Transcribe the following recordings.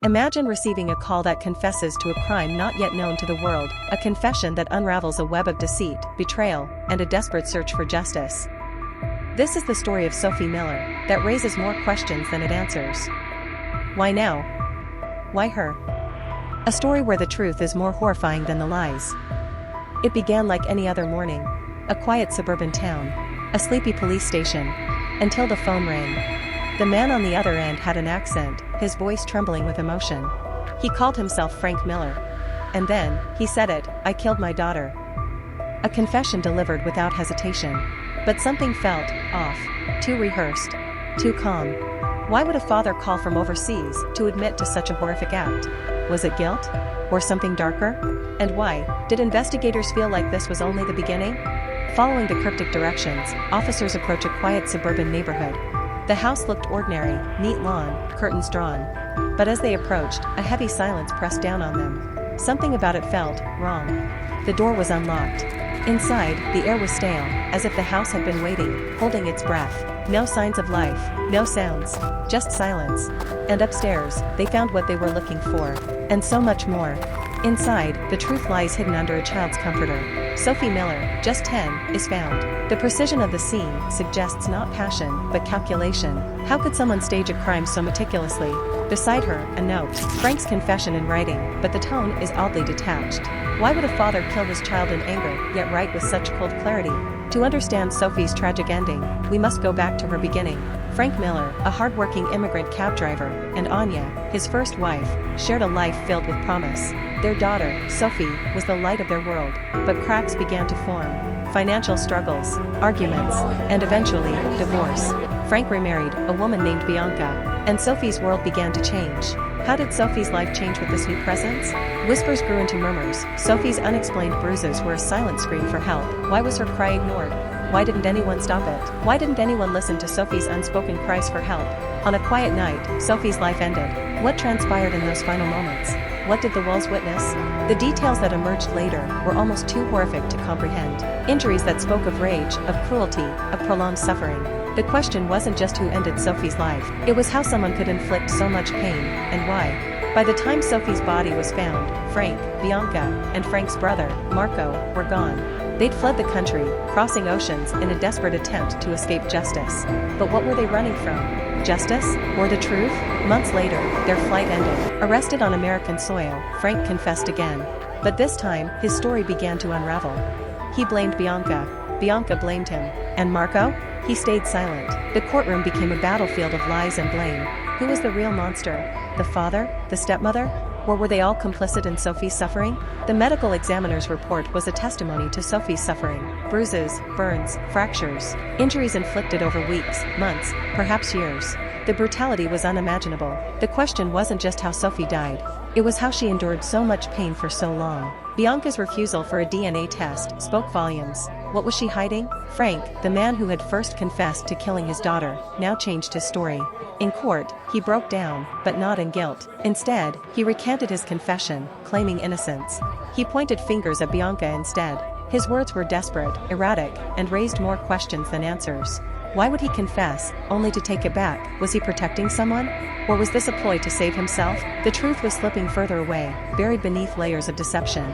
Imagine receiving a call that confesses to a crime not yet known to the world, a confession that unravels a web of deceit, betrayal, and a desperate search for justice. This is the story of Sophie Miller, that raises more questions than it answers. Why now? Why her? A story where the truth is more horrifying than the lies. It began like any other morning. A quiet suburban town. A sleepy police station. Until the phone rang. The man on the other end had an accent, his voice trembling with emotion. He called himself Frank Miller. And then, he said it, "I killed my daughter." A confession delivered without hesitation. But something felt off. Too rehearsed. Too calm. Why would a father call from overseas to admit to such a horrific act? Was it guilt? Or something darker? And why? Did investigators feel like this was only the beginning? Following the cryptic directions, officers approach a quiet suburban neighborhood. The house looked ordinary, neat lawn, curtains drawn. But as they approached, a heavy silence pressed down on them. Something about it felt wrong. The door was unlocked. Inside, the air was stale, as if the house had been waiting, holding its breath. No signs of life, no sounds, just silence. And upstairs, they found what they were looking for. And so much more. Inside, the truth lies hidden under a child's comforter. Sophie Miller, just 10, is found. The precision of the scene suggests not passion, but calculation. How could someone stage a crime so meticulously? Beside her, a note. Frank's confession in writing, but the tone is oddly detached. Why would a father kill his child in anger, yet write with such cold clarity? To understand Sophie's tragic ending, we must go back to her beginning. Frank Miller, a hard-working immigrant cab driver, and Anya, his first wife, shared a life filled with promise. Their daughter, Sophie, was the light of their world, but cracks began to form. Financial struggles, arguments, and eventually, divorce. Frank remarried a woman named Bianca, and Sophie's world began to change. How did Sophie's life change with this new presence? Whispers grew into murmurs. Sophie's unexplained bruises were a silent scream for help. Why was her cry ignored? Why didn't anyone stop it? Why didn't anyone listen to Sophie's unspoken cries for help? On a quiet night, Sophie's life ended. What transpired in those final moments? What did the walls witness? The details that emerged later were almost too horrific to comprehend. Injuries that spoke of rage, of cruelty, of prolonged suffering. The question wasn't just who ended Sophie's life, it was how someone could inflict so much pain, and why. By the time Sophie's body was found, Frank, Bianca, and Frank's brother, Marco, were gone. They'd fled the country, crossing oceans in a desperate attempt to escape justice. But what were they running from? Justice? Or the truth? Months later, their flight ended. Arrested on American soil, Frank confessed again. But this time, his story began to unravel. He blamed Bianca. Bianca blamed him. And Marco? He stayed silent. The courtroom became a battlefield of lies and blame. Who was the real monster? The father? The stepmother? Or were they all complicit in Sophie's suffering? The medical examiner's report was a testimony to Sophie's suffering. Bruises, burns, fractures, injuries inflicted over weeks, months, perhaps years. The brutality was unimaginable. The question wasn't just how Sophie died. It was how she endured so much pain for so long. Bianca's refusal for a DNA test spoke volumes. What was she hiding? Frank, the man who had first confessed to killing his daughter, now changed his story. In court, he broke down, but not in guilt. Instead, he recanted his confession, claiming innocence. He pointed fingers at Bianca instead. His words were desperate, erratic, and raised more questions than answers. Why would he confess, only to take it back? Was he protecting someone? Or was this a ploy to save himself? The truth was slipping further away, buried beneath layers of deception.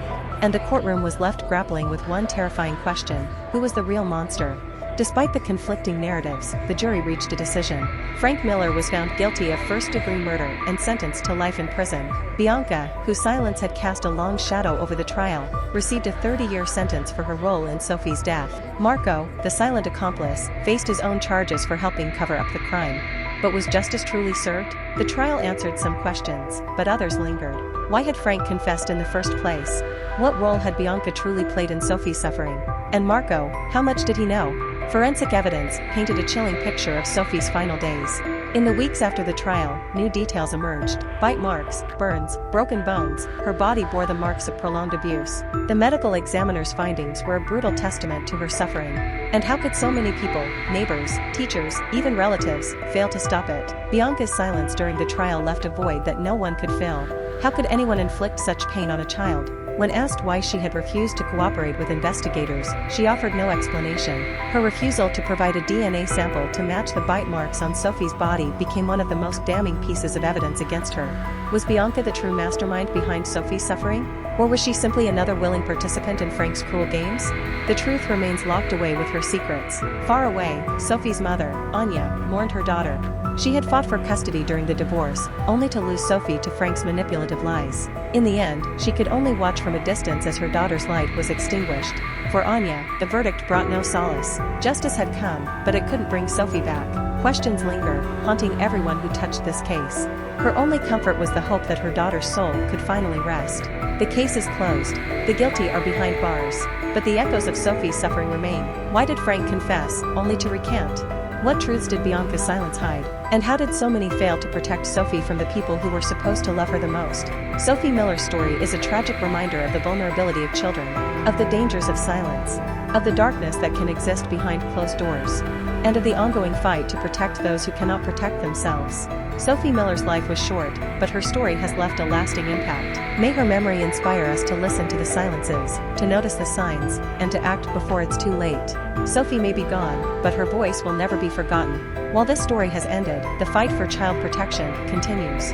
And the courtroom was left grappling with one terrifying question: who was the real monster? Despite the conflicting narratives, the jury reached a decision. Frank Miller was found guilty of first-degree murder and sentenced to life in prison. Bianca, whose silence had cast a long shadow over the trial, received a 30-year sentence for her role in Sophie's death. Marco, the silent accomplice, faced his own charges for helping cover up the crime. But was justice truly served? The trial answered some questions, but others lingered. Why had Frank confessed in the first place? What role had Bianca truly played in Sophie's suffering? And Marco, how much did he know? Forensic evidence painted a chilling picture of Sophie's final days. In the weeks after the trial, new details emerged. Bite marks, burns, broken bones. Her body bore the marks of prolonged abuse. The medical examiner's findings were a brutal testament to her suffering. And how could so many people, neighbors, teachers, even relatives, fail to stop it? Bianca's silence during the trial left a void that no one could fill. How could anyone inflict such pain on a child? When asked why she had refused to cooperate with investigators, she offered no explanation. Her refusal to provide a DNA sample to match the bite marks on Sophie's body became one of the most damning pieces of evidence against her. Was Bianca the true mastermind behind Sophie's suffering? Or was she simply another willing participant in Frank's cruel games? The truth remains locked away with her secrets. Far away, Sophie's mother, Anya, mourned her daughter. She had fought for custody during the divorce, only to lose Sophie to Frank's manipulative lies. In the end, she could only watch from a distance as her daughter's light was extinguished. For Anya, the verdict brought no solace. Justice had come, but it couldn't bring Sophie back. Questions linger, haunting everyone who touched this case. Her only comfort was the hope that her daughter's soul could finally rest. The case is closed. The guilty are behind bars. But the echoes of Sophie's suffering remain. Why did Frank confess, only to recant? What truths did Bianca's silence hide? And how did so many fail to protect Sophie from the people who were supposed to love her the most? Sophie Miller's story is a tragic reminder of the vulnerability of children, of the dangers of silence, of the darkness that can exist behind closed doors, and of the ongoing fight to protect those who cannot protect themselves. Sophie Miller's life was short, but her story has left a lasting impact. May her memory inspire us to listen to the silences, to notice the signs, and to act before it's too late. Sophie may be gone, but her voice will never be forgotten. While this story has ended, the fight for child protection continues.